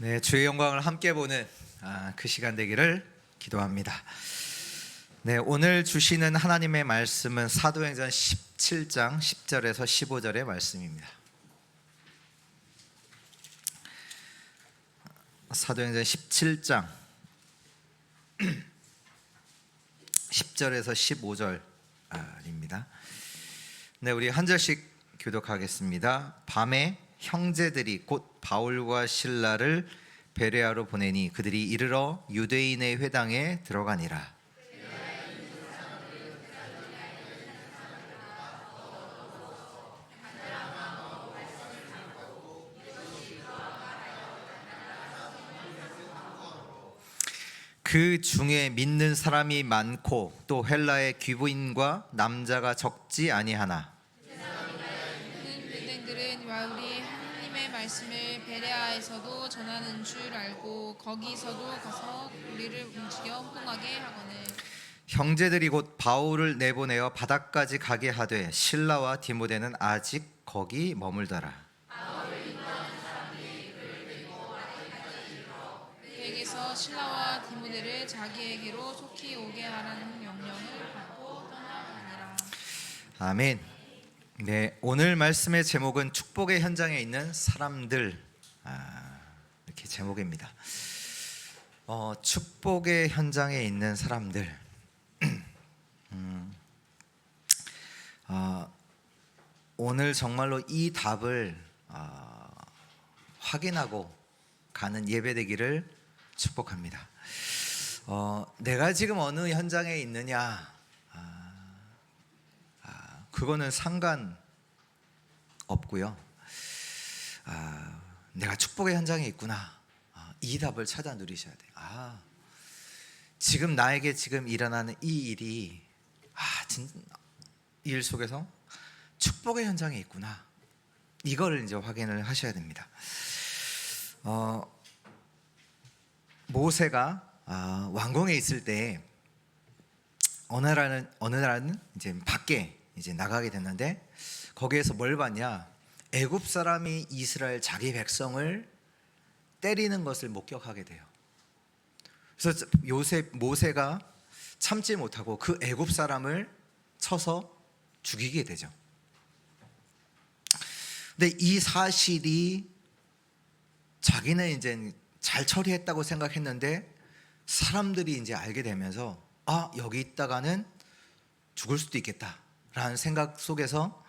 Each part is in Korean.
네, 주의 영광을 함께 보는 그 시간 되기를 기도합니다. 네, 오늘 주시는 하나님의 말씀은 사도행전 17장 10절에서 15절의 말씀입니다. 사도행전 17장 10절에서 15절입니다. 네, 우리 한 절씩 교독하겠습니다. 밤에 형제들이 곧 바울과 실라를 베레아로 보내니 그들이 이르러 유대인의 회당에 들어가니라. 그 중에 믿는 사람이 많고 또 헬라의 귀부인과 남자가 적지 아니하나. 유대인들은 바울이 하나님의 말씀을 베레아에서도 전하는 줄 알고 거기서도 가서 우리를 움직여 혼동하게 하거늘. 형제들이 곧 바울을 내보내어 바다까지 가게 하되 실라와 디모데는 아직 거기 머물더라. 그에게서 실라와 디모데를 자기에게로 속히 오게 하라는 명령을 받고 떠나가니라. 아멘. 네, 오늘 말씀의 제목은 축복의 현장에 있는 사람들, 이렇게 제목입니다. 축복의 현장에 있는 사람들. 오늘 정말로 이 답을 확인하고 가는 예배 되기를 축복합니다. 내가 지금 어느 현장에 있느냐, 그거는 상관 없고요. 내가 축복의 현장에 있구나, 이 답을 찾아 누리셔야 돼요. 지금 나에게 지금 일어나는 이 일이 이 일 속에서 축복의 현장에 있구나, 이거를 이제 확인을 하셔야 됩니다. 모세가 왕궁에 있을 때 어느 날은 이제 밖에 이제 나가게 됐는데 거기에서 뭘 봤냐? 애굽 사람이 이스라엘 자기 백성을 때리는 것을 목격하게 돼요. 그래서 모세가 참지 못하고 그 애굽 사람을 쳐서 죽이게 되죠. 근데 이 사실이 자기는 이제 잘 처리했다고 생각했는데 사람들이 이제 알게 되면서 여기 있다가는 죽을 수도 있겠다라는 생각 속에서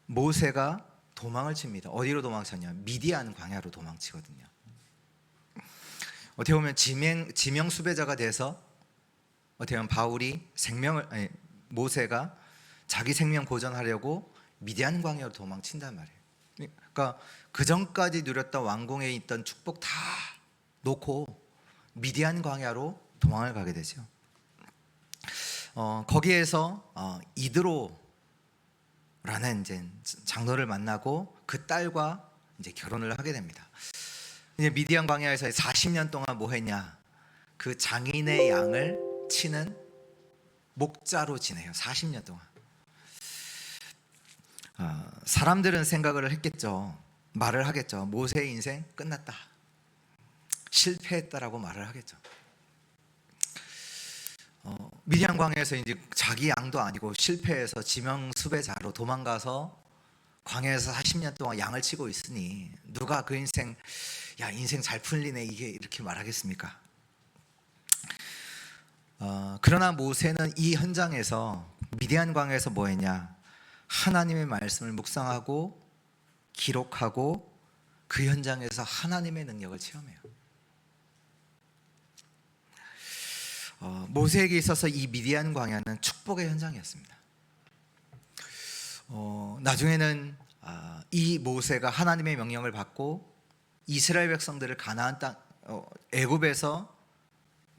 모세가 도망을 칩니다. 어디로 도망쳤냐? 미디안 광야로 도망치거든요. 어떻게 보면 지명 수배자가 돼서 어떻게 보면 모세가 자기 생명 보전하려고 미디안 광야로 도망친단 말이에요. 그러니까 그 전까지 누렸던 왕궁에 있던 축복 다 놓고 미디안 광야로 도망을 가게 되죠. 거기에서 이드로라는 이제 장로를 만나고 그 딸과 이제 결혼을 하게 됩니다. 이제 미디안 광야에서 40년 동안 뭐 했냐? 그 장인의 양을 치는 목자로 지내요. 40년 동안. 사람들은 생각을 했겠죠. 말을 하겠죠. 모세의 인생 끝났다, 실패했다라고 말을 하겠죠. 미디안 광야에서 이제 자기 양도 아니고 실패해서 지명 수배자로 도망가서 광야에서 40년 동안 양을 치고 있으니 누가 그 인생 잘 풀리네 이게 이렇게 말하겠습니까? 그러나 모세는 이 현장에서 미디안 광야에서 뭐 했냐? 하나님의 말씀을 묵상하고 기록하고 그 현장에서 하나님의 능력을 체험해요. 모세에게 있어서 이 미디안 광야는 축복의 현장이었습니다. 나중에는 이 모세가 하나님의 명령을 받고 이스라엘 백성들을 가나안 땅 애굽에서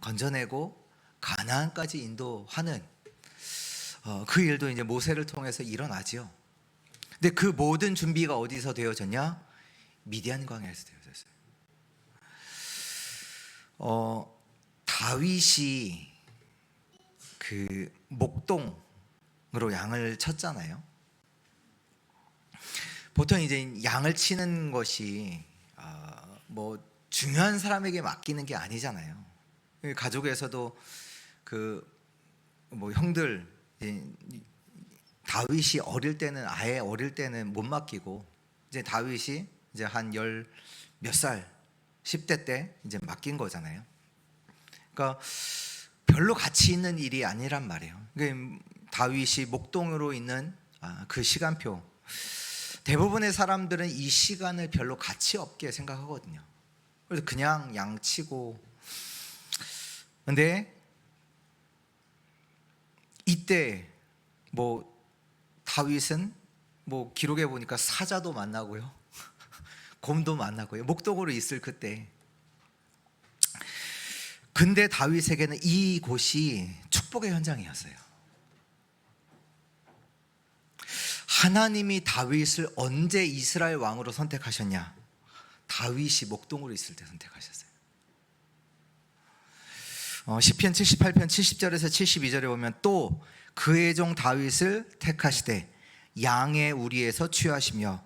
건져내고 가나안까지 인도하는 그 일도 이제 모세를 통해서 일어나지요. 근데 그 모든 준비가 어디서 되어졌냐? 미디안 광야에서 되어졌어요. 다윗이 그 목동으로 양을 쳤잖아요. 보통 이제 양을 치는 것이 뭐 중요한 사람에게 맡기는 게 아니잖아요. 가족에서도 그 뭐 형들, 다윗이 어릴 때는 아예 어릴 때는 못 맡기고 이제 다윗이 이제 한 열 몇 살 10대 때 이제 맡긴 거잖아요. 그러니까 별로 가치 있는 일이 아니란 말이에요. 다윗이 목동으로 있는 그 시간표, 대부분의 사람들은 이 시간을 별로 가치 없게 생각하거든요. 그래서 그냥 양치고. 근데 이때 뭐 다윗은 뭐 기록에 보니까 사자도 만나고요, 곰도 만나고요, 목동으로 있을 그때. 근데 다윗에게는 이곳이 축복의 현장이었어요. 하나님이 다윗을 언제 이스라엘 왕으로 선택하셨냐? 다윗이 목동으로 있을 때 선택하셨어요. 시편 78편 70절에서 72절에 보면 또 그의 종 다윗을 택하시되 양의 우리에서 취하시며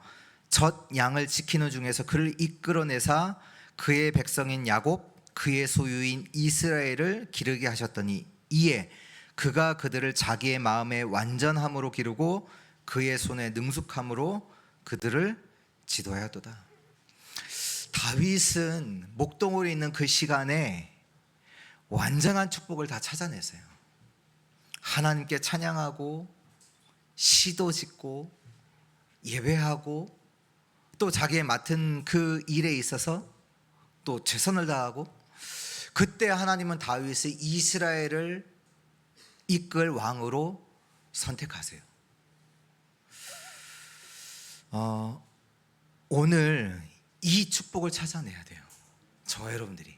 젖 양을 지키는 중에서 그를 이끌어내사 그의 백성인 야곱 그의 소유인 이스라엘을 기르게 하셨더니 이에 그가 그들을 자기의 마음의 완전함으로 기르고 그의 손의 능숙함으로 그들을 지도하였도다. 다윗은 목동으로 있는 그 시간에 완전한 축복을 다 찾아냈어요. 하나님께 찬양하고 시도 짓고 예배하고 또 자기의 맡은 그 일에 있어서 또 최선을 다하고, 그때 하나님은 다윗의 이스라엘을 이끌 왕으로 선택하세요. 오늘 이 축복을 찾아내야 돼요. 저 여러분들이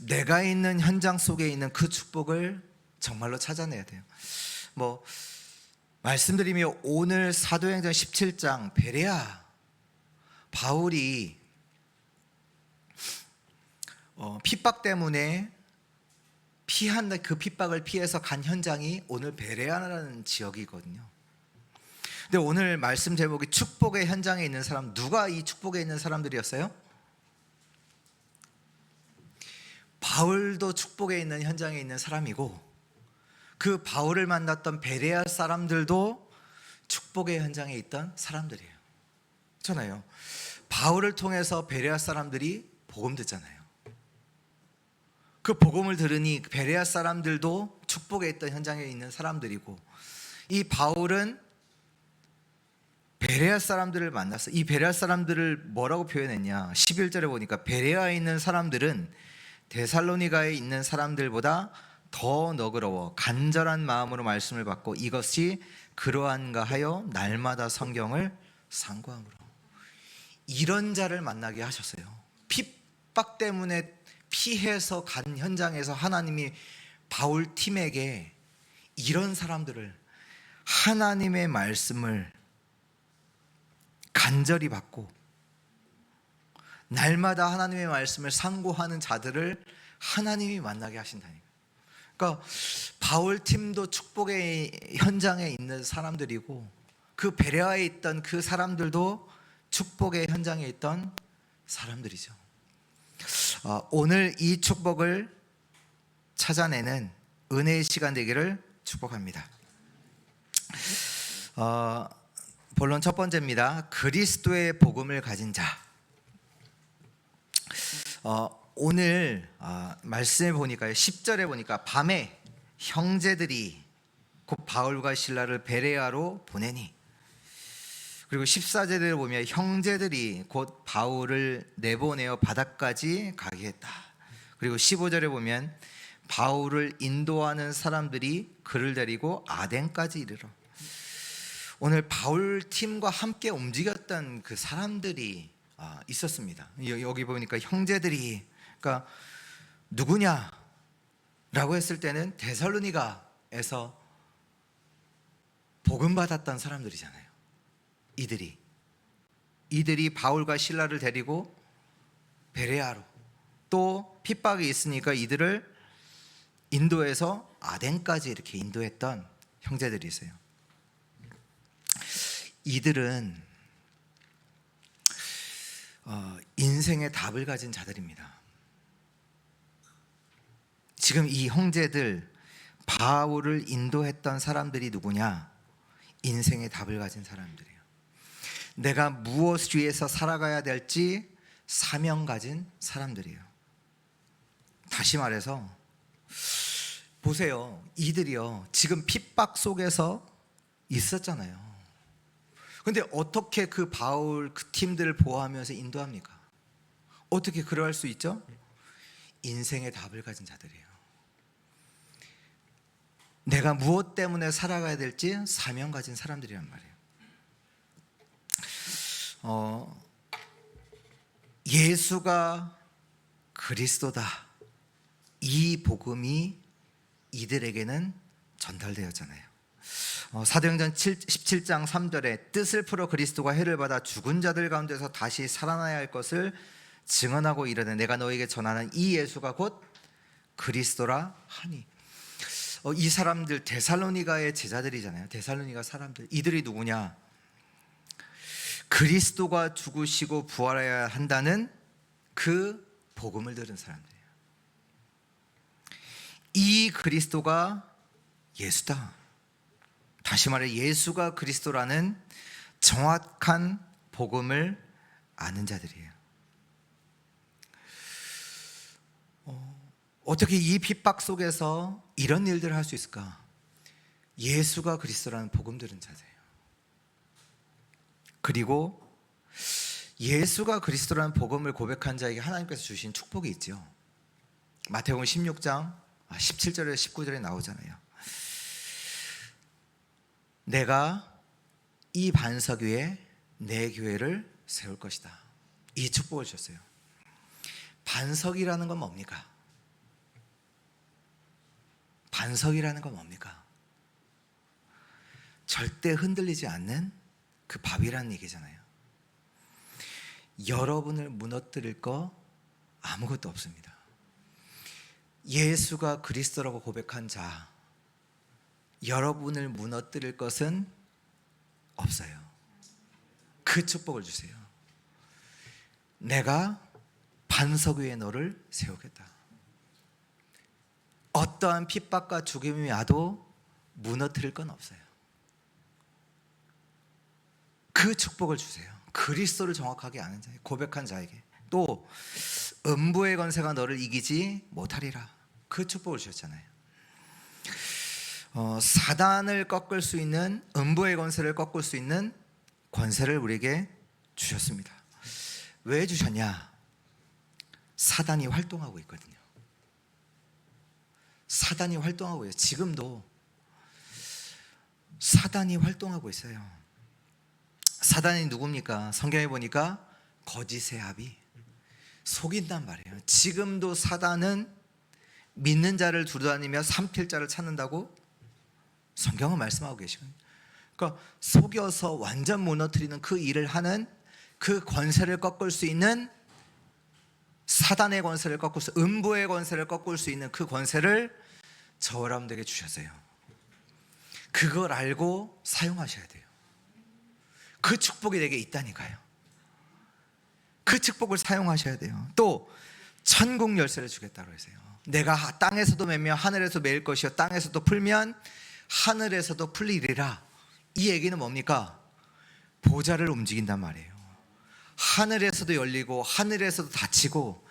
내가 있는 현장 속에 있는 그 축복을 정말로 찾아내야 돼요. 뭐 말씀드리면 오늘 사도행전 17장 베레아 바울이 핍박 때문에 피한 그 핍박을 피해서 간 현장이 오늘 베레아라는 지역이거든요. 근데 오늘 말씀 제목이 축복의 현장에 있는 사람, 누가 이 축복에 있는 사람들이었어요? 바울도 축복에 있는 현장에 있는 사람이고, 그 바울을 만났던 베레아 사람들도 축복의 현장에 있던 사람들이에요. 그렇잖아요. 바울을 통해서 베레아 사람들이 복음 듣잖아요. 그 복음을 들으니 베레아 사람들도 축복에 있던 현장에 있는 사람들이고, 이 바울은 베레아 사람들을 만났어. 이 베레아 사람들을 뭐라고 표현했냐? 11절에 보니까 베레아에 있는 사람들은 데살로니가에 있는 사람들보다 더 너그러워 간절한 마음으로 말씀을 받고 이것이 그러한가 하여 날마다 성경을 상고함으로. 이런 자를 만나게 하셨어요. 핍박 때문에 피해서 간 현장에서 하나님이 바울 팀에게 이런 사람들을, 하나님의 말씀을 간절히 받고 날마다 하나님의 말씀을 상고하는 자들을 하나님이 만나게 하신다니까. 그러니까 바울 팀도 축복의 현장에 있는 사람들이고, 그 베레아에 있던 그 사람들도 축복의 현장에 있던 사람들이죠. 오늘 이 축복을 찾아내는 은혜의 시간 되기를 축복합니다. 본론 첫 번째입니다. 그리스도의 복음을 가진 자. 오늘 말씀에 보니까 10절에 보니까 밤에 형제들이 곧 바울과 실라를 베레아로 보내니, 그리고 14절에 보면 형제들이 곧 바울을 내보내어 바다까지 가게 했다. 그리고 15절에 보면 바울을 인도하는 사람들이 그를 데리고 아덴까지 이르러. 오늘 바울 팀과 함께 움직였던 그 사람들이 있었습니다. 여기 보니까 형제들이, 그러니까 누구냐라고 했을 때는 데살로니가에서 복음 받았던 사람들이잖아요. 이들이 바울과 실라를 데리고 베레아로, 또 핍박이 있으니까 이들을 인도에서 아덴까지 이렇게 인도했던 형제들이 있어요. 이들은 인생의 답을 가진 자들입니다. 지금 이 형제들, 바울을 인도했던 사람들이 누구냐? 인생의 답을 가진 사람들이에요. 내가 무엇 위해서 살아가야 될지 사명 가진 사람들이에요. 다시 말해서 보세요. 이들이요, 지금 핍박 속에서 있었잖아요. 근데 어떻게 그 바울 그 팀들을 보호하면서 인도합니까? 어떻게 그럴 수 있죠? 인생의 답을 가진 자들이에요. 내가 무엇 때문에 살아가야 될지 사명 가진 사람들이란 말이에요. 예수가 그리스도다, 이 복음이 이들에게는 전달되었잖아요. 사도행전 17장 3절에 뜻을 풀어 그리스도가 해를 받아 죽은 자들 가운데서 다시 살아나야 할 것을 증언하고 이르되 내가 너에게 전하는 이 예수가 곧 그리스도라 하니. 이 사람들 데살로니가의 제자들이잖아요. 데살로니가 사람들, 이들이 누구냐? 그리스도가 죽으시고 부활해야 한다는 그 복음을 들은 사람들이에요. 이 그리스도가 예수다. 다시 말해 예수가 그리스도라는 정확한 복음을 아는 자들이에요. 어떻게 이 핍박 속에서 이런 일들을 할 수 있을까? 예수가 그리스도라는 복음 들은 자들이에요. 그리고 예수가 그리스도라는 복음을 고백한 자에게 하나님께서 주신 축복이 있죠. 마태복음 16장 17절에 19절에 나오잖아요. 내가 이 반석 위에 내 교회를 세울 것이다. 이 축복을 주셨어요. 반석이라는 건 뭡니까? 반석이라는 건 뭡니까? 절대 흔들리지 않는 그 밥이라는 얘기잖아요. 여러분을 무너뜨릴 거 아무것도 없습니다. 예수가 그리스도라고 고백한 자, 여러분을 무너뜨릴 것은 없어요. 그 축복을 주세요. 내가 반석 위에 너를 세우겠다. 어떠한 핍박과 죽임이 와도 무너뜨릴 건 없어요. 그 축복을 주세요. 그리스도를 정확하게 아는 자에게, 고백한 자에게. 또 음부의 권세가 너를 이기지 못하리라. 그 축복을 주셨잖아요. 사단을 꺾을 수 있는, 음부의 권세를 꺾을 수 있는 권세를 우리에게 주셨습니다. 왜 주셨냐? 사단이 활동하고 있거든요. 사단이 활동하고 있어요. 지금도 사단이 활동하고 있어요. 사단이 누굽니까? 성경에 보니까 거짓의 아비, 속인단 말이에요. 지금도 사단은 믿는 자를 두루다니며 삼킬 자를 찾는다고 성경은 말씀하고 계시거든요. 그러니까 속여서 완전 무너뜨리는 그 일을 하는, 그 권세를 꺾을 수 있는, 사단의 권세를 꺾을 수, 음부의 권세를 꺾을 수 있는 그 권세를 저 여러분들에게 주셨어요. 그걸 알고 사용하셔야 돼요. 그 축복이 내게 있다니까요. 그 축복을 사용하셔야 돼요. 또 천국 열쇠를 주겠다고 했어요. 내가 땅에서도 매며 하늘에서 매일 것이요 땅에서도 풀면 하늘에서도 풀리리라. 이 얘기는 뭡니까? 보좌를 움직인단 말이에요. 하늘에서도 열리고 하늘에서도 닫히고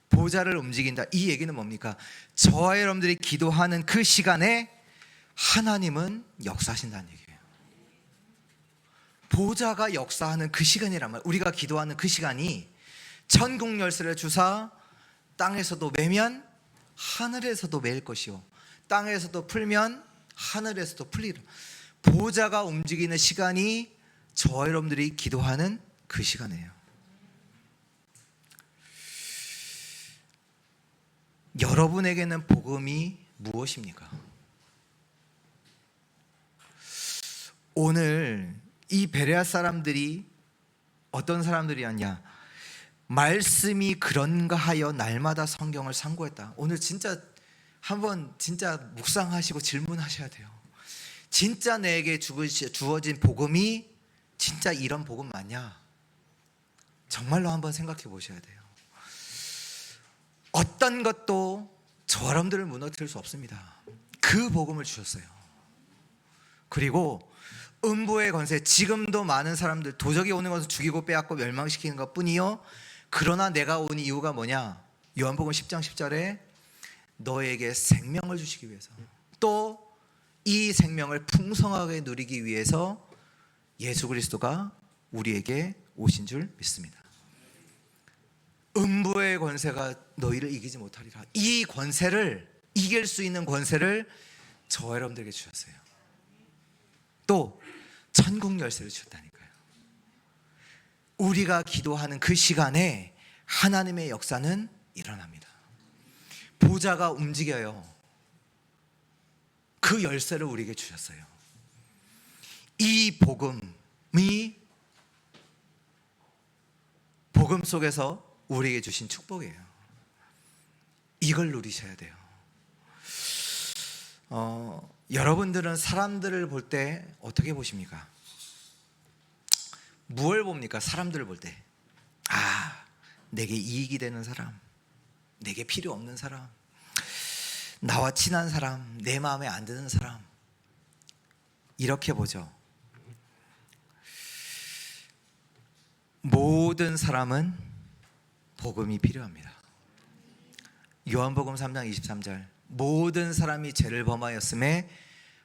보좌를 움직인다. 이 얘기는 뭡니까? 저와 여러분들이 기도하는 그 시간에 하나님은 역사하신다는 얘기예요. 보좌가 역사하는 그 시간이란 말이에요. 우리가 기도하는 그 시간이 천국 열쇠를 주사 땅에서도 매면 하늘에서도 매일 것이요 땅에서도 풀면 하늘에서도 풀리라. 보좌가 움직이는 시간이 저와 여러분들이 기도하는 그 시간이에요. 여러분에게는 복음이 무엇입니까? 오늘 이 베레아 사람들이 어떤 사람들이었냐? 말씀이 그런가 하여 날마다 성경을 상고했다. 오늘 진짜 한번 진짜 묵상하시고 질문하셔야 돼요. 진짜 내게 주어진 복음이 진짜 이런 복음 맞냐? 정말로 한번 생각해 보셔야 돼요. 어떤 것도 저 여러분들을 무너뜨릴 수 없습니다. 그 복음을 주셨어요. 그리고 음부의 권세, 지금도 많은 사람들 도적이 오는 것을 죽이고 빼앗고 멸망시키는 것뿐이요, 그러나 내가 온 이유가 뭐냐? 요한복음 10장 10절에 너에게 생명을 주시기 위해서, 또 이 생명을 풍성하게 누리기 위해서 예수 그리스도가 우리에게 오신 줄 믿습니다. 음부의 권세가 너희를 이기지 못하리라. 이 권세를, 이길 수 있는 권세를 저 여러분들에게 주셨어요. 또 천국 열쇠를 주셨다니까요. 우리가 기도하는 그 시간에 하나님의 역사는 일어납니다. 보좌가 움직여요. 그 열쇠를 우리에게 주셨어요. 이 복음이 복음 속에서 우리에게 주신 축복이에요. 이걸 누리셔야 돼요. 여러분들은 사람들을 볼 때 어떻게 보십니까? 무엇을 봅니까? 사람들을 볼 때, 내게 이익이 되는 사람, 내게 필요 없는 사람, 나와 친한 사람, 내 마음에 안 드는 사람, 이렇게 보죠. 모든 사람은 복음이 필요합니다. 요한복음 3장 23절, 모든 사람이 죄를 범하였음에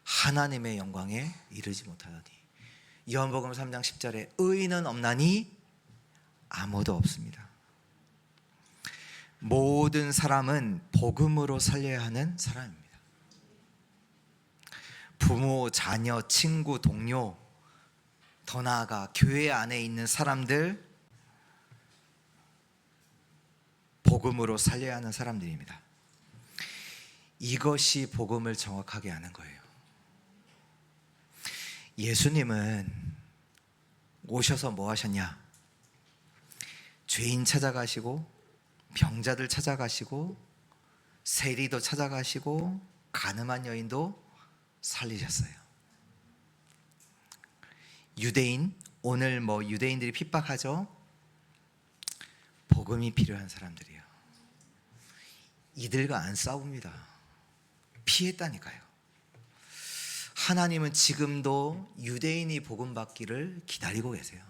하나님의 영광에 이르지 못하더니. 요한복음 3장 10절에 의인은 없나니 아무도 없습니다. 모든 사람은 복음으로 살려야 하는 사람입니다. 부모, 자녀, 친구, 동료, 더 나아가 교회 안에 있는 사람들, 복음으로 살려야 하는 사람들입니다. 이것이 복음을 정확하게 아는 거예요. 예수님은 오셔서 뭐 하셨냐? 죄인 찾아가시고, 병자들 찾아가시고, 세리도 찾아가시고, 가늠한 여인도 살리셨어요. 유대인, 오늘 유대인들이 핍박하죠? 복음이 필요한 사람들이에요. 이들과 안 싸웁니다. 피했다니까요. 하나님은 지금도 유대인이 복음 받기를 기다리고 계세요.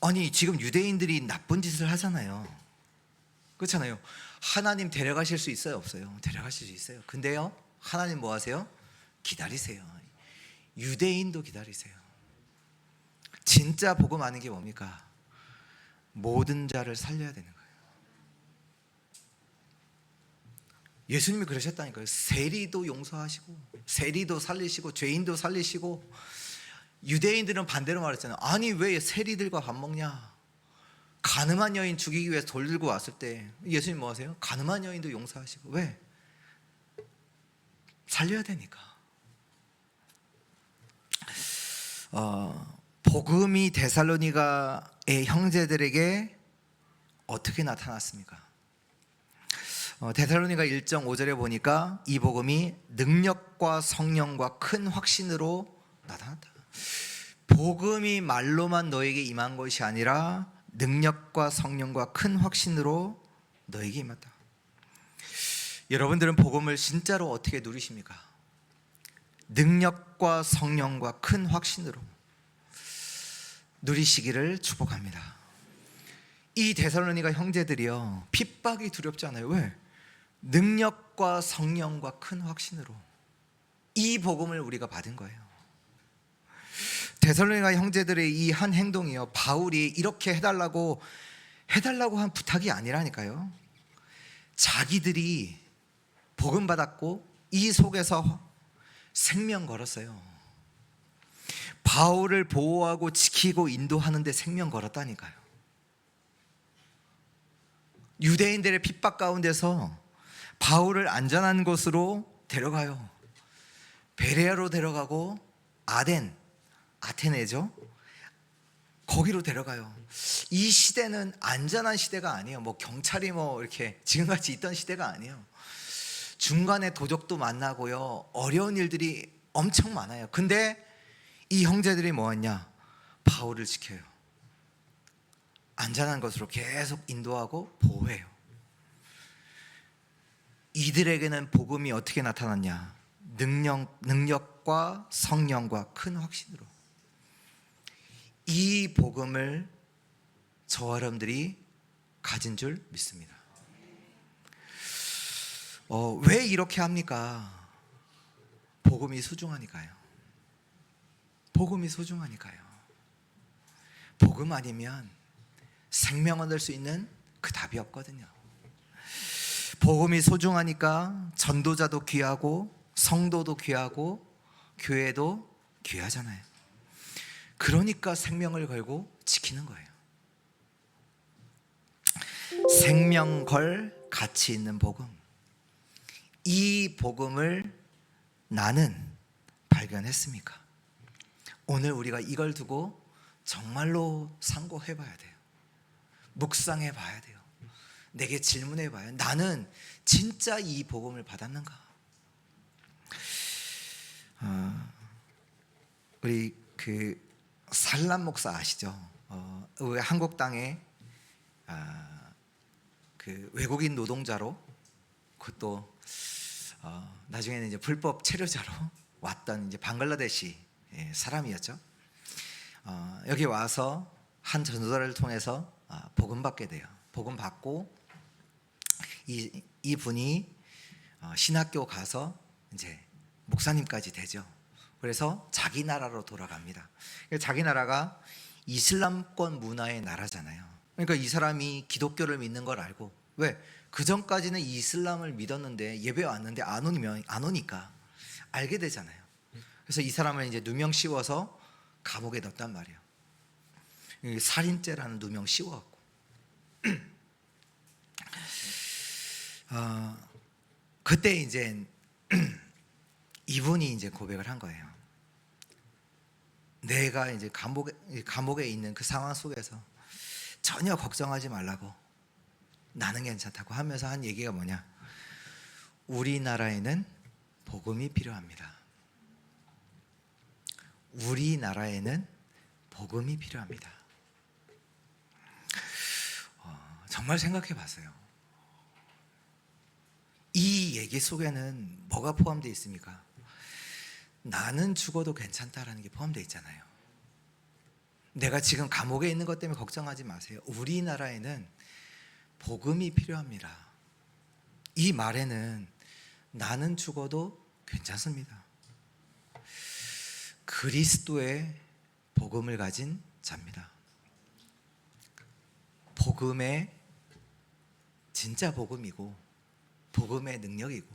아니, 지금 유대인들이 나쁜 짓을 하잖아요. 그렇잖아요. 하나님 데려가실 수 있어요, 없어요? 데려가실 수 있어요. 근데요, 하나님 뭐 하세요? 기다리세요. 유대인도 기다리세요. 진짜 복음 아는 게 뭡니까? 모든 자를 살려야 되는 거예요. 예수님이 그러셨다니까요. 세리도 용서하시고, 세리도 살리시고, 죄인도 살리시고. 유대인들은 반대로 말했잖아요. 아니, 왜 세리들과 밥 먹냐? 가늠한 여인 죽이기 위해서 돌 들고 왔을 때 예수님 뭐 하세요? 가늠한 여인도 용서하시고. 왜? 살려야 되니까. 복음이 데살로니가의 형제들에게 어떻게 나타났습니까? 데살로니가 1장 5절에 보니까 이 복음이 능력과 성령과 큰 확신으로 나타났다. 복음이 말로만 너에게 임한 것이 아니라 능력과 성령과 큰 확신으로 너에게 임했다. 여러분들은 복음을 진짜로 어떻게 누리십니까? 능력과 성령과 큰 확신으로 누리시기를 축복합니다. 이 데살로니가 형제들이요, 핍박이 두렵지 않아요. 왜? 능력과 성령과 큰 확신으로 이 복음을 우리가 받은 거예요. 데살로니가 형제들의 이 한 행동이요, 바울이 이렇게 해달라고 한 부탁이 아니라니까요. 자기들이 복음 받았고 이 속에서 생명 걸었어요. 바울을 보호하고 지키고 인도하는데 생명 걸었다니까요. 유대인들의 핍박 가운데서 바울을 안전한 곳으로 데려가요. 베레아로 데려가고 아테네죠. 거기로 데려가요. 이 시대는 안전한 시대가 아니에요. 경찰이 이렇게 지금같이 있던 시대가 아니에요. 중간에 도적도 만나고요, 어려운 일들이 엄청 많아요. 근데 이 형제들이 뭐했냐? 바울을 지켜요. 안전한 것으로 계속 인도하고 보호해요. 이들에게는 복음이 어떻게 나타났냐? 능력과 성령과 큰 확신으로. 이 복음을 저와 여러분들이 가진 줄 믿습니다. 왜 이렇게 합니까? 복음이 소중하니까요. 복음이 소중하니까요. 복음 아니면 생명 얻을 수 있는 그 답이 없거든요. 복음이 소중하니까 전도자도 귀하고 성도도 귀하고 교회도 귀하잖아요. 그러니까 생명을 걸고 지키는 거예요. 생명 걸 가치 있는 복음. 이 복음을 나는 발견했습니까? 오늘 우리가 이걸 두고 정말로 상고해 봐야 돼요. 묵상해 봐야 돼요. 내게 질문해 봐요. 나는 진짜 이 복음을 받았는가? 우리 그 살람 목사 아시죠? 우리 한국 땅에 그 외국인 노동자로, 그것도 나중에는 이제 불법 체류자로 왔던 이제 방글라데시 사람이었죠. 여기 와서 한 전도자를 통해서 복음 받게 돼요. 복음 받고 이 분이 신학교 가서 이제 목사님까지 되죠. 그래서 자기 나라로 돌아갑니다. 자기 나라가 이슬람권 문화의 나라잖아요. 그러니까 이 사람이 기독교를 믿는 걸 알고, 왜? 그 전까지는 이슬람을 믿었는데 예배 왔는데 안 오니까 알게 되잖아요. 그래서 이 사람을 이제 누명 씌워서 감옥에 넣었단 말이에요. 살인죄라는 누명 씌워갖고. 그때 이제 이분이 이제 고백을 한 거예요. 내가 이제 감옥에 있는 그 상황 속에서 전혀 걱정하지 말라고, 나는 괜찮다고 하면서 한 얘기가 뭐냐? 우리나라에는 복음이 필요합니다. 우리나라에는 복음이 필요합니다. 정말 생각해 봤어요. 이 얘기 속에는 뭐가 포함되어 있습니까? 나는 죽어도 괜찮다라는 게 포함되어 있잖아요. 내가 지금 감옥에 있는 것 때문에 걱정하지 마세요. 우리나라에는 복음이 필요합니다. 이 말에는 나는 죽어도 괜찮습니다. 그리스도의 복음을 가진 자입니다. 복음의 진짜 복음이고 복음의 능력이고,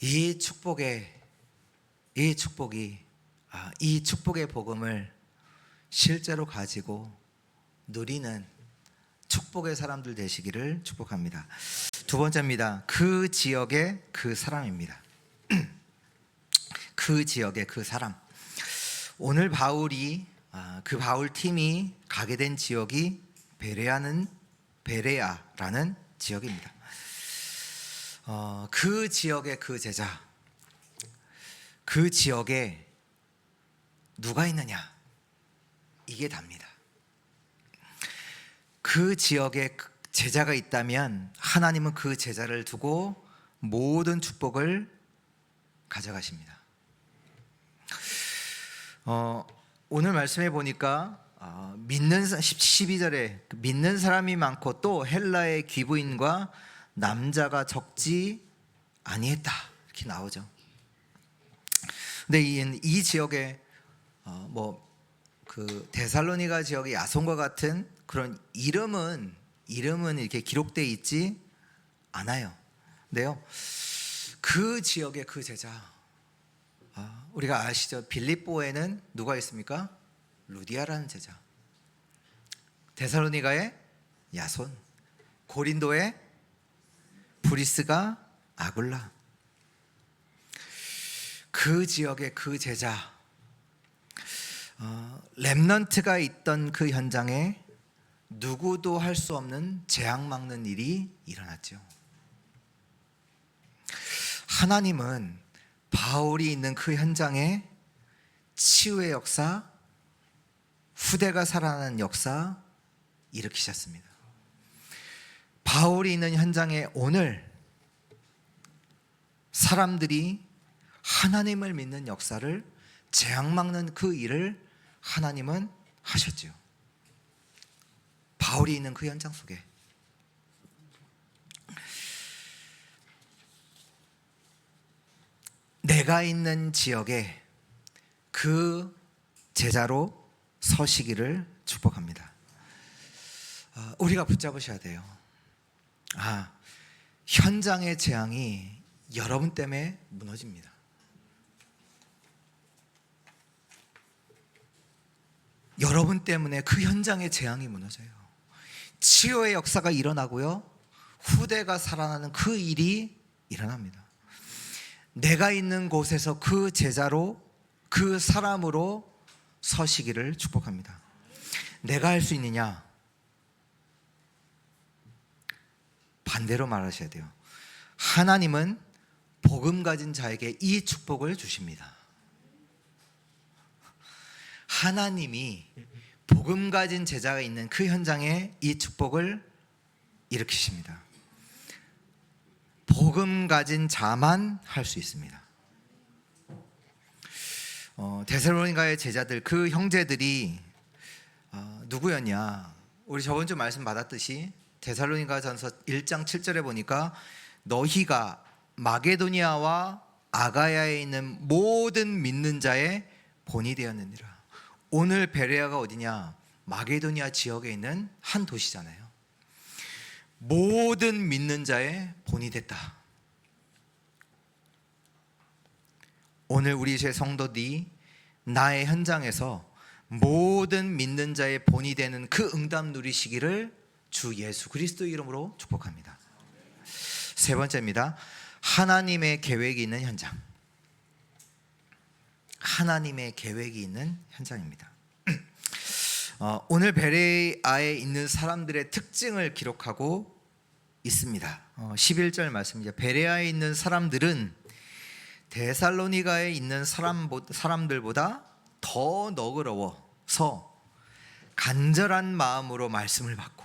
이 축복의 복음을 실제로 가지고 누리는 축복의 사람들 되시기를 축복합니다. 두 번째입니다. 그 지역의 그 사람입니다. 그 지역의 그 사람. 오늘 그 바울 팀이 가게 된 지역이 베레아라는 지역입니다. 그 지역의 그 제자, 그 지역에 누가 있느냐? 이게 답니다. 그 지역에 제자가 있다면 하나님은 그 제자를 두고 모든 축복을 가져가십니다. 오늘 말씀해 보니까 12절에 믿는 사람이 많고 또 헬라의 귀부인과 남자가 적지 아니했다, 이렇게 나오죠. 근데 이 지역에 그 데살로니가 지역의 야손과 같은 그런 이름은 이렇게 기록되어 있지 않아요. 근데요, 그 지역의 그 제자, 우리가 아시죠? 빌립보에는 누가 있습니까? 루디아라는 제자, 데살로니가의 야손, 고린도의 브리스가 아굴라. 그 지역의 그 제자, 렘넌트가 있던 그 현장에 누구도 할 수 없는 재앙 막는 일이 일어났죠. 하나님은 바울이 있는 그 현장에 치유의 역사, 후대가 살아나는 역사 일으키셨습니다. 바울이 있는 현장에 오늘 사람들이 하나님을 믿는 역사를 제약막는 그 일을 하나님은 하셨지요. 바울이 있는 그 현장 속에 내가 있는 지역에 그 제자로 서시기를 축복합니다. 우리가 붙잡으셔야 돼요. 현장의 재앙이 여러분 때문에 무너집니다. 여러분 때문에 그 현장의 재앙이 무너져요. 치유의 역사가 일어나고요, 후대가 살아나는 그 일이 일어납니다. 내가 있는 곳에서 그 제자로, 그 사람으로 서시기를 축복합니다. 내가 할 수 있느냐? 반대로 말하셔야 돼요. 하나님은 복음 가진 자에게 이 축복을 주십니다. 하나님이 복음 가진 제자가 있는 그 현장에 이 축복을 일으키십니다. 복음 가진 자만 할 수 있습니다. 데살로니가의 제자들, 그 형제들이 누구였냐? 우리 저번 주 말씀 받았듯이 데살로니가전서 1장 7절에 보니까 너희가 마게도니아와 아가야에 있는 모든 믿는 자의 본이 되었느니라. 오늘 베레아가 어디냐? 마게도니아 지역에 있는 한 도시잖아요. 모든 믿는 자의 본이 됐다. 오늘 우리 제 성도들이 나의 현장에서 모든 믿는 자의 본이 되는 그 응답 누리시기를 주 예수 그리스도 이름으로 축복합니다. 세 번째입니다. 하나님의 계획이 있는 현장. 하나님의 계획이 있는 현장입니다. 오늘 베레아에 있는 사람들의 특징을 기록하고 있습니다. 11절 말씀입니다. 베레아에 있는 사람들은 데살로니가에 있는 사람들보다 더 너그러워서 간절한 마음으로 말씀을 받고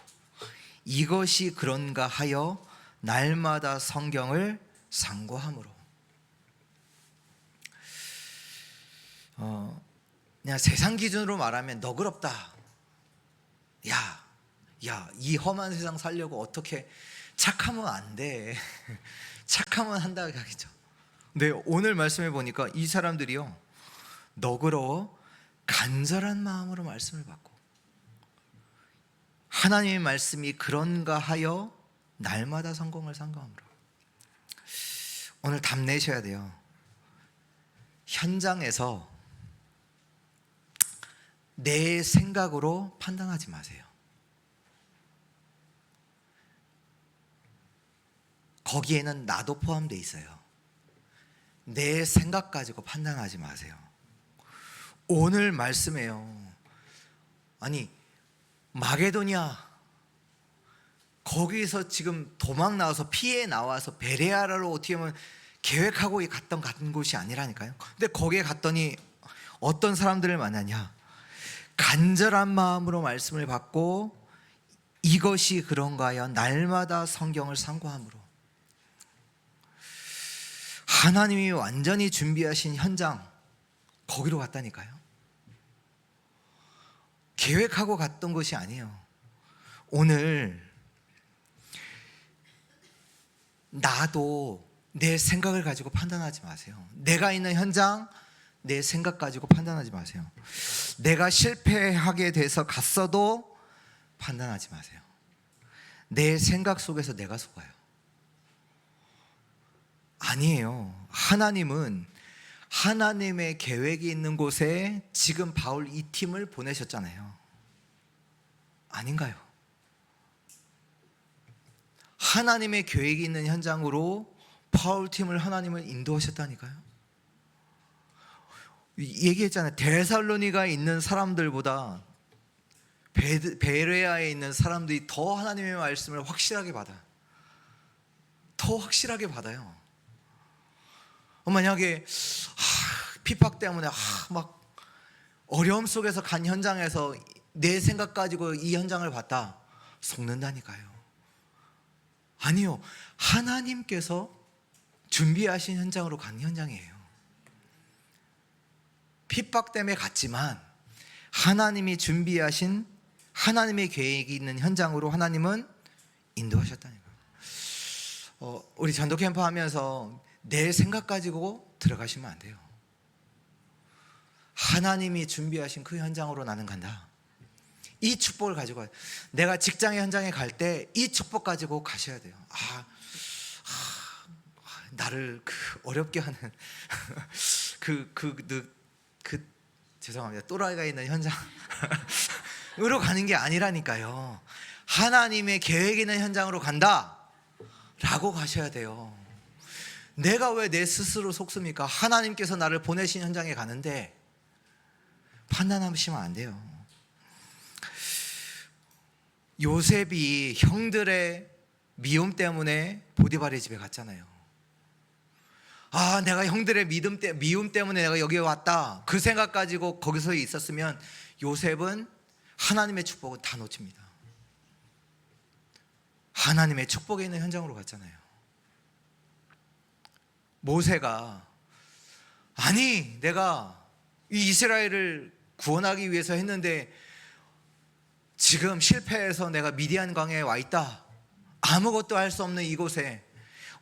이것이 그런가 하여 날마다 성경을 상고함으로. 그냥 세상 기준으로 말하면 너그럽다. 야, 이 험한 세상 살려고 어떻게 착하면 안 돼. 착하면 한다 하겠죠. 근데 오늘 말씀해 보니까 이 사람들이요, 너그러워 간절한 마음으로 말씀을 받고 하나님의 말씀이 그런가 하여 날마다 성공을 상고함으로. 오늘 답내셔야 돼요. 현장에서 내 생각으로 판단하지 마세요. 거기에는 나도 포함되어 있어요. 내 생각 가지고 판단하지 마세요. 오늘 말씀에요. 아니, 마게도냐, 거기서 지금 도망 나와서 피해 나와서 베레아로 어떻게 보면 계획하고 갔던 곳이 아니라니까요. 근데 거기에 갔더니 어떤 사람들을 만나냐? 간절한 마음으로 말씀을 받고 이것이 그런가 하여 날마다 성경을 상고함으로. 하나님이 완전히 준비하신 현장, 거기로 갔다니까요. 계획하고 갔던 것이 아니에요. 오늘 나도 내 생각을 가지고 판단하지 마세요. 내가 있는 현장, 내 생각 가지고 판단하지 마세요. 내가 실패하게 돼서 갔어도 판단하지 마세요. 내 생각 속에서 내가 속아요. 아니에요. 하나님은 하나님의 계획이 있는 곳에 지금 바울 이 팀을 보내셨잖아요. 아닌가요? 하나님의 계획이 있는 현장으로 바울 팀을 하나님을 인도하셨다니까요. 얘기했잖아요. 데살로니가에 있는 사람들보다 베레아에 있는 사람들이 더 하나님의 말씀을 확실하게 받아요. 더 확실하게 받아요. 만약에 핍박 때문에 막 어려움 속에서 간 현장에서 내 생각 가지고 이 현장을 봤다. 속는다니까요. 아니요. 하나님께서 준비하신 현장으로 간 현장이에요. 핍박 때문에 갔지만 하나님이 준비하신 하나님의 계획이 있는 현장으로 하나님은 인도하셨다니까요. 우리 전도 캠프 하면서 내 생각 가지고 들어가시면 안 돼요. 하나님이 준비하신 그 현장으로 나는 간다. 이 축복을 가지고 가요. 내가 직장의 현장에 갈 때 이 축복 가지고 가셔야 돼요. 나를 어렵게 하는 죄송합니다. 또라이가 있는 현장으로 가는 게 아니라니까요. 하나님의 계획 있는 현장으로 간다라고 가셔야 돼요. 내가 왜 내 스스로 속습니까? 하나님께서 나를 보내신 현장에 가는데 판단하시면 안 돼요. 요셉이 형들의 미움 때문에 보디발의 집에 갔잖아요. 내가 형들의 미움 때문에 내가 여기에 왔다. 그 생각 가지고 거기서 있었으면 요셉은 하나님의 축복은 다 놓칩니다. 하나님의 축복에 있는 현장으로 갔잖아요. 모세가 내가 이 이스라엘을 구원하기 위해서 했는데 지금 실패해서 내가 미디안 광야에 와 있다. 아무것도 할 수 없는 이곳에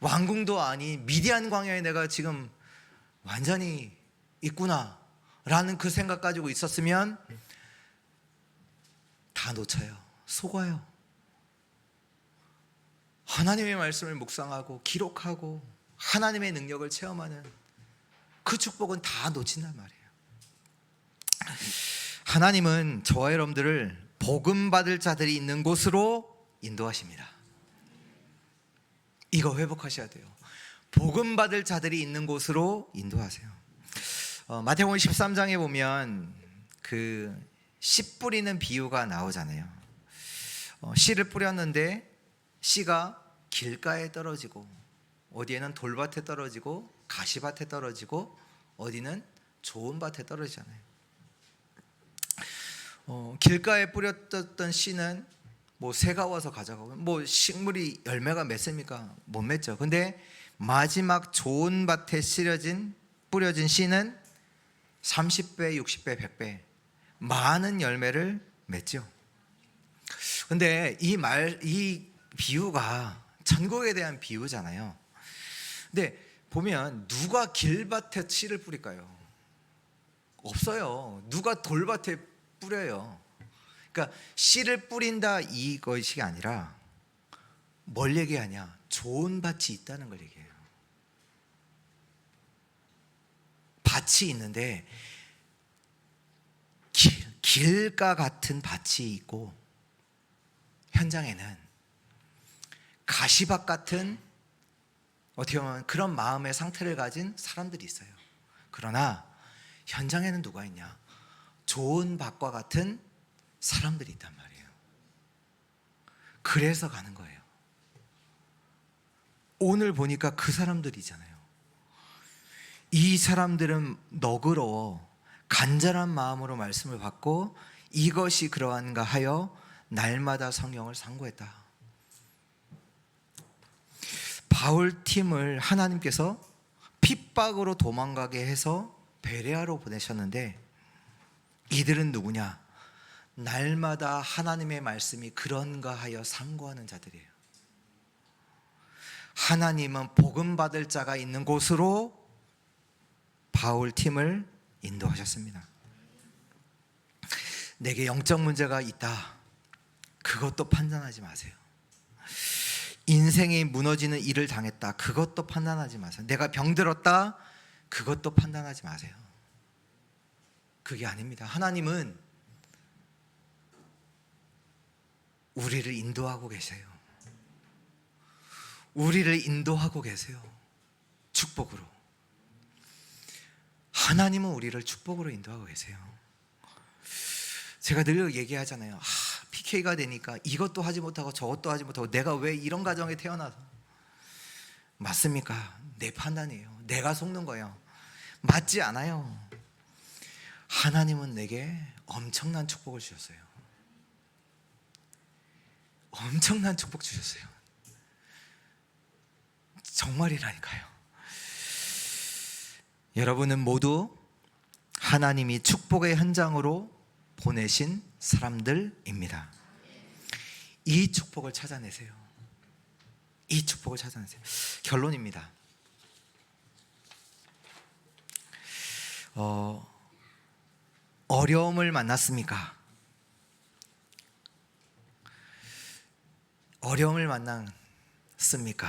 왕궁도 아닌 미디안 광야에 내가 지금 완전히 있구나 라는 그 생각 가지고 있었으면 다 놓쳐요. 속아요. 하나님의 말씀을 묵상하고 기록하고 하나님의 능력을 체험하는 그 축복은 다 놓친단 말이에요. 하나님은 저와 여러분들을 복음 받을 자들이 있는 곳으로 인도하십니다. 이거 회복하셔야 돼요. 복음 받을 자들이 있는 곳으로 인도하세요. 마태복음 13장에 보면 씨 뿌리는 비유가 나오잖아요. 씨를 뿌렸는데 씨가 길가에 떨어지고 어디에는 돌밭에 떨어지고 가시밭에 떨어지고 어디는 좋은 밭에 떨어지잖아요. 길가에 뿌렸던 씨는 새가 와서 가져가고 식물이 열매가 맺습니까? 못 맺죠. 근데 마지막 좋은 밭에 뿌려진 씨는 30배, 60배, 100배 많은 열매를 맺죠. 근데 이 비유가 천국에 대한 비유잖아요. 근데 보면 누가 길밭에 씨를 뿌릴까요? 없어요. 누가 돌밭에 뿌려요. 그러니까 씨를 뿌린다 이것이 아니라 뭘 얘기하냐? 좋은 밭이 있다는 걸 얘기해요. 밭이 있는데 길가 같은 밭이 있고 현장에는 가시밭 같은 어떻게 보면 그런 마음의 상태를 가진 사람들이 있어요. 그러나 현장에는 누가 있냐? 좋은 밭과 같은 사람들이 있단 말이에요. 그래서 가는 거예요. 오늘 보니까 그 사람들이잖아요. 이 사람들은 너그러워 간절한 마음으로 말씀을 받고 이것이 그러한가 하여 날마다 성경을 상고했다. 바울 팀을 하나님께서 핍박으로 도망가게 해서 베레아로 보내셨는데 이들은 누구냐? 날마다 하나님의 말씀이 그런가 하여 상고하는 자들이에요. 하나님은 복음 받을 자가 있는 곳으로 바울 팀을 인도하셨습니다. 내게 영적 문제가 있다. 그것도 판단하지 마세요. 인생이 무너지는 일을 당했다. 그것도 판단하지 마세요. 내가 병들었다. 그것도 판단하지 마세요. 그게 아닙니다. 하나님은 우리를 인도하고 계세요. 우리를 인도하고 계세요. 축복으로. 하나님은 우리를 축복으로 인도하고 계세요. 제가 늘 얘기하잖아요. PK가 되니까 이것도 하지 못하고 저것도 하지 못하고 내가 왜 이런 가정에 태어나서. 맞습니까? 내 판단이에요. 내가 속는 거예요. 맞지 않아요. 하나님은 내게 엄청난 축복을 주셨어요. 엄청난 축복 주셨어요. 정말이라니까요. 여러분은 모두 하나님이 축복의 현장으로 보내신 사람들입니다. 이 축복을 찾아내세요. 이 축복을 찾아내세요. 결론입니다. 어려움을 만났습니까? 어려움을 만났습니까?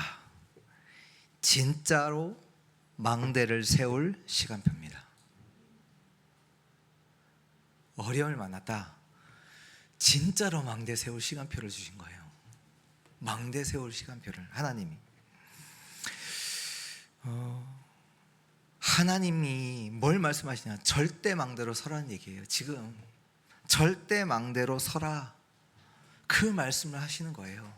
진짜로 망대를 세울 시간표입니다. 어려움을 만났다. 진짜로 망대 세울 시간표를 주신 거예요. 망대 세울 시간표를 하나님이. 하나님이 뭘 말씀하시냐? 절대 망대로 서라는 얘기예요. 지금 절대 망대로 서라, 그 말씀을 하시는 거예요.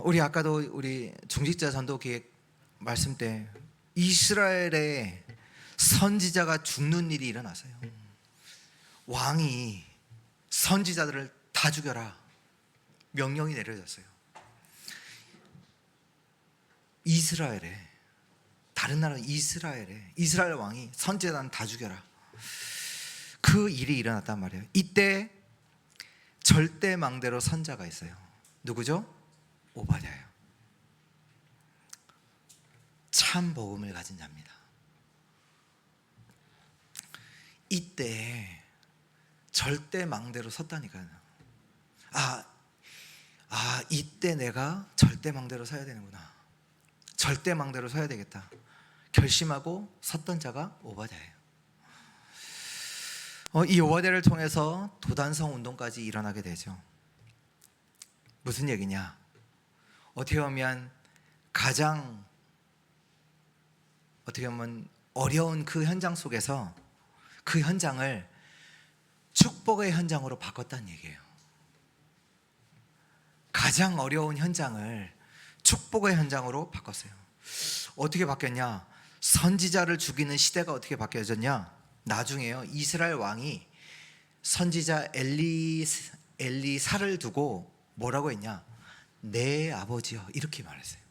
우리 아까도 우리 중직자 전도 기획 말씀 때 이스라엘의 선지자가 죽는 일이 일어났어요. 왕이 선지자들을 다 죽여라 명령이 내려졌어요. 이스라엘에, 다른 나라 이스라엘 왕이 선지자는 다 죽여라, 그 일이 일어났단 말이에요. 이때 절대 망대로 선자가 있어요. 누구죠? 오바댜예요. 참 복음을 가진 자입니다. 이때 절대 망대로 섰다니까요. 이때 내가 절대 망대로 서야 되는구나, 절대 망대로 서야 되겠다 결심하고 섰던 자가 오바댜예요. 이 오바댜를 통해서 도단성 운동까지 일어나게 되죠. 무슨 얘기냐? 어떻게 보면 가장 어려운 그 현장 속에서 그 현장을 축복의 현장으로 바꿨다는 얘기예요. 가장 어려운 현장을 축복의 현장으로 바꿨어요. 어떻게 바뀌었냐? 선지자를 죽이는 시대가 어떻게 바뀌어졌냐? 나중에요, 이스라엘 왕이 선지자 엘리사를 두고 뭐라고 했냐? 내 아버지여, 이렇게 말했어요.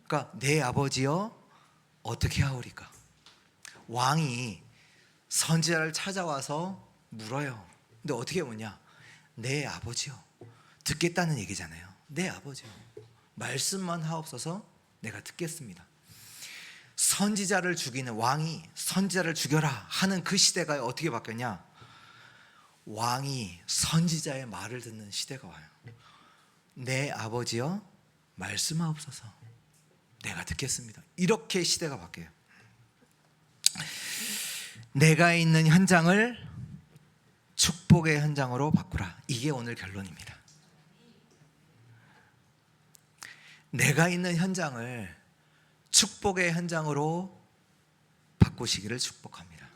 그러니까 내 아버지여 어떻게 하오리까? 왕이 선지자를 찾아와서 물어요. 근데 어떻게 묻냐? 내 아버지여, 듣겠다는 얘기잖아요. 내 아버지여, 말씀만 하옵소서, 내가 듣겠습니다. 선지자를 죽이는 왕이 선지자를 죽여라 하는 그 시대가 어떻게 바뀌었냐? 왕이 선지자의 말을 듣는 시대가 와요. 내 아버지여, 말씀하옵소서, 내가 듣겠습니다. 이렇게 시대가 바뀌어요. 내가 있는 현장을 축복의 현장으로 바꾸라, 이게 오늘 결론입니다. 내가 있는 현장을 축복의 현장으로 바꾸시기를 축복합니다.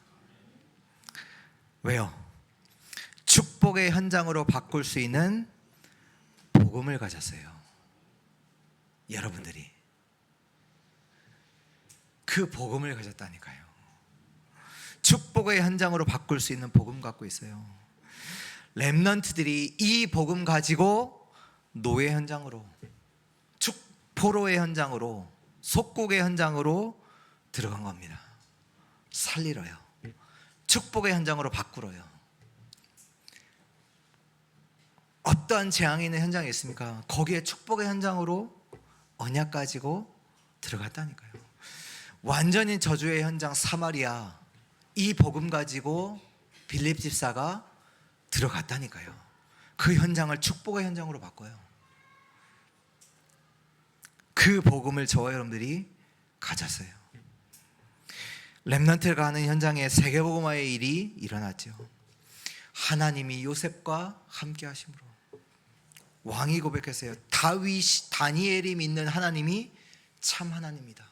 왜요? 축복의 현장으로 바꿀 수 있는 복음을 가졌어요. 여러분들이 그 복음을 가졌다니까요. 축복의 현장으로 바꿀 수 있는 복음 갖고 있어요. 렘넌트들이 이 복음 가지고 노예 현장으로, 포로의 현장으로, 속국의 현장으로 들어간 겁니다. 살리러요. 축복의 현장으로 바꾸러요. 어떠한 재앙이 있는 현장이 있습니까? 거기에 축복의 현장으로 언약 가지고 들어갔다니까요. 완전히 저주의 현장 사마리아, 이 복음 가지고 빌립 집사가 들어갔다니까요. 그 현장을 축복의 현장으로 바꿔요. 그 복음을 저와 여러분들이 가졌어요. 렘넌트가 하는 현장에 세계복음화의 일이 일어났죠. 하나님이 요셉과 함께 하심으로 왕이 고백했어요. 다니엘이 믿는 하나님이 참 하나님이다.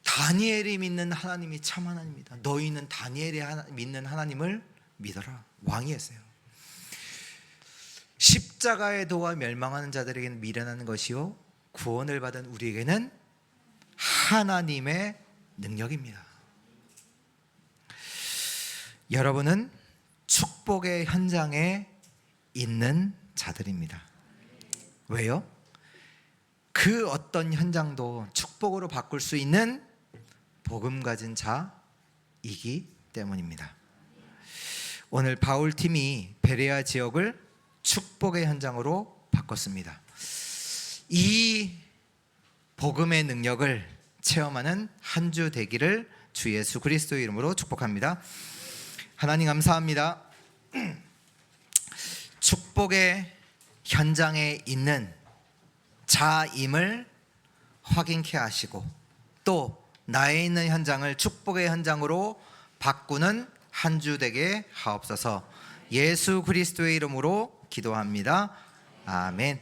다니엘이 믿는 하나님이 참 하나님이다. 너희는 다니엘이 믿는 하나님을 믿어라. 왕이 했어요. 십자가의 도와 멸망하는 자들에게는 미련한 것이요, 구원을 받은 우리에게는 하나님의 능력입니다. 여러분은 축복의 현장에 있는 자들입니다. 왜요? 그 어떤 현장도 축복으로 바꿀 수 있는 복음 가진 자이기 때문입니다. 오늘 바울 팀이 베레아 지역을 축복의 현장으로 바꿨습니다. 이 복음의 능력을 체험하는 한 주 되기를 주 예수 그리스도의 이름으로 축복합니다. 하나님 감사합니다. 축복의 현장에 있는 자임을 확인케 하시고 또 나에 있는 현장을 축복의 현장으로 바꾸는 한 주 되게 하옵소서. 예수 그리스도의 이름으로 기도합니다. 아멘.